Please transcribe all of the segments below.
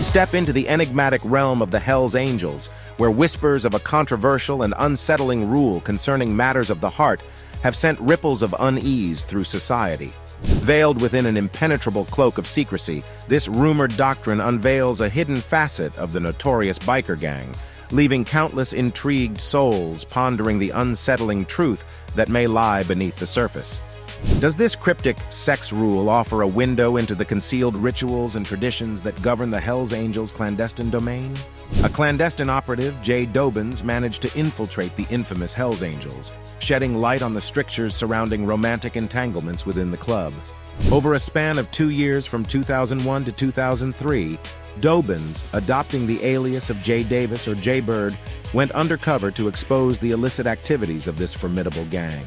Step into the enigmatic realm of the Hells Angels, where whispers of a controversial and unsettling rule concerning matters of the heart have sent ripples of unease through society. Veiled within an impenetrable cloak of secrecy, this rumored doctrine unveils a hidden facet of the notorious biker gang, leaving countless intrigued souls pondering the unsettling truth that may lie beneath the surface. Does this cryptic sex rule offer a window into the concealed rituals and traditions that govern the Hells Angels' clandestine domain? A clandestine operative, Jay Dobbins, managed to infiltrate the infamous Hells Angels, shedding light on the strictures surrounding romantic entanglements within the club. Over a span of 2 years from 2001 to 2003, Dobbins, adopting the alias of Jay Davis or Jay Bird, went undercover to expose the illicit activities of this formidable gang.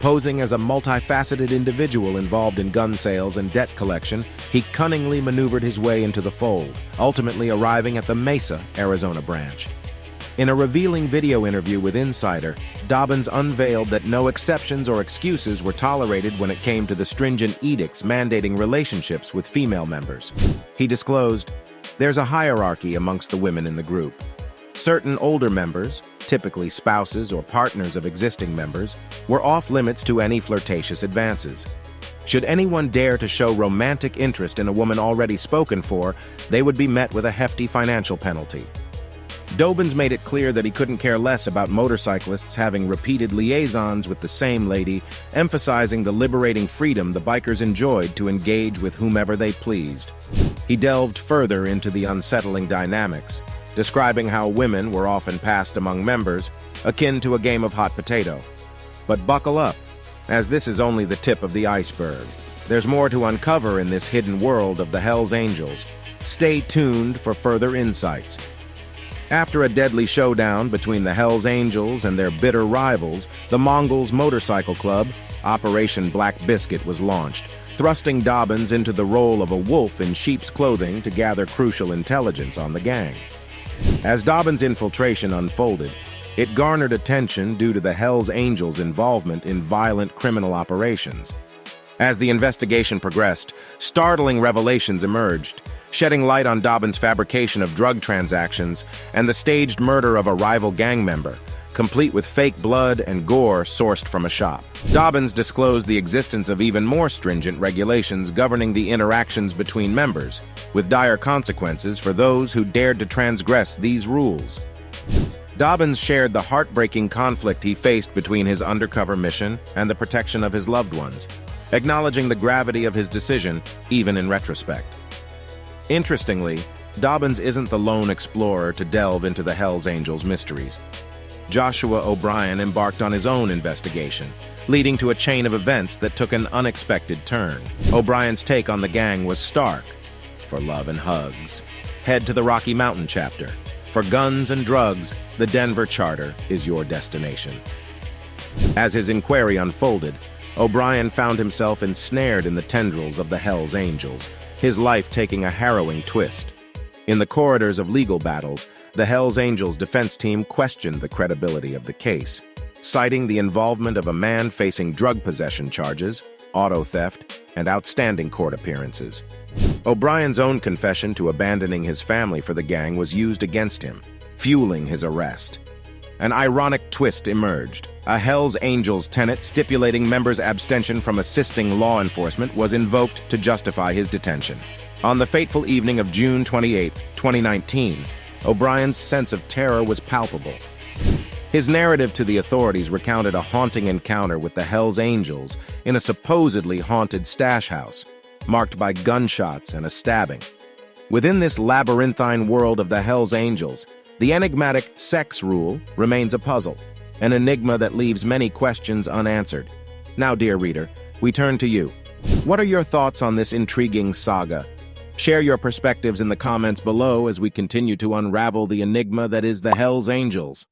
Posing as a multifaceted individual involved in gun sales and debt collection, he cunningly maneuvered his way into the fold, ultimately arriving at the Mesa, Arizona branch. In a revealing video interview with Insider, Dobbins unveiled that no exceptions or excuses were tolerated when it came to the stringent edicts mandating relationships with female members. He disclosed, "There's a hierarchy amongst the women in the group. Certain older members, typically spouses or partners of existing members, were off-limits to any flirtatious advances. Should anyone dare to show romantic interest in a woman already spoken for, they would be met with a hefty financial penalty." Dobbins made it clear that he couldn't care less about motorcyclists having repeated liaisons with the same lady, emphasizing the liberating freedom the bikers enjoyed to engage with whomever they pleased. He delved further into the unsettling dynamics, describing how women were often passed among members, akin to a game of hot potato. But buckle up, as this is only the tip of the iceberg. There's more to uncover in this hidden world of the Hells Angels. Stay tuned for further insights. After a deadly showdown between the Hells Angels and their bitter rivals, the Mongols Motorcycle Club, Operation Black Biscuit, was launched, thrusting Dobbins into the role of a wolf in sheep's clothing to gather crucial intelligence on the gang. As Dobbins' infiltration unfolded, it garnered attention due to the Hells Angels' involvement in violent criminal operations. As the investigation progressed, startling revelations emerged, shedding light on Dobbins' fabrication of drug transactions and the staged murder of a rival gang member, complete with fake blood and gore sourced from a shop. Dobbins disclosed the existence of even more stringent regulations governing the interactions between members, with dire consequences for those who dared to transgress these rules. Dobbins shared the heartbreaking conflict he faced between his undercover mission and the protection of his loved ones, acknowledging the gravity of his decision, even in retrospect. Interestingly, Dobbins isn't the lone explorer to delve into the Hells Angels' mysteries. Joshua O'Brien embarked on his own investigation, leading to a chain of events that took an unexpected turn. O'Brien's take on the gang was stark. For love and hugs, head to the Rocky Mountain chapter. For guns and drugs, the Denver charter is your destination. As his inquiry unfolded, O'Brien found himself ensnared in the tendrils of the Hells Angels, his life taking a harrowing twist. In the corridors of legal battles, the Hells Angels defense team questioned the credibility of the case, citing the involvement of a man facing drug possession charges, auto theft, and outstanding court appearances. O'Brien's own confession to abandoning his family for the gang was used against him, fueling his arrest. An ironic twist emerged. A Hells Angels tenet stipulating members' abstention from assisting law enforcement was invoked to justify his detention. On the fateful evening of June 28, 2019, O'Brien's sense of terror was palpable. His narrative to the authorities recounted a haunting encounter with the Hells Angels in a supposedly haunted stash house, marked by gunshots and a stabbing. Within this labyrinthine world of the Hells Angels, the enigmatic sex rule remains a puzzle, an enigma that leaves many questions unanswered. Now, dear reader, we turn to you. What are your thoughts on this intriguing saga? Share your perspectives in the comments below as we continue to unravel the enigma that is the Hells Angels.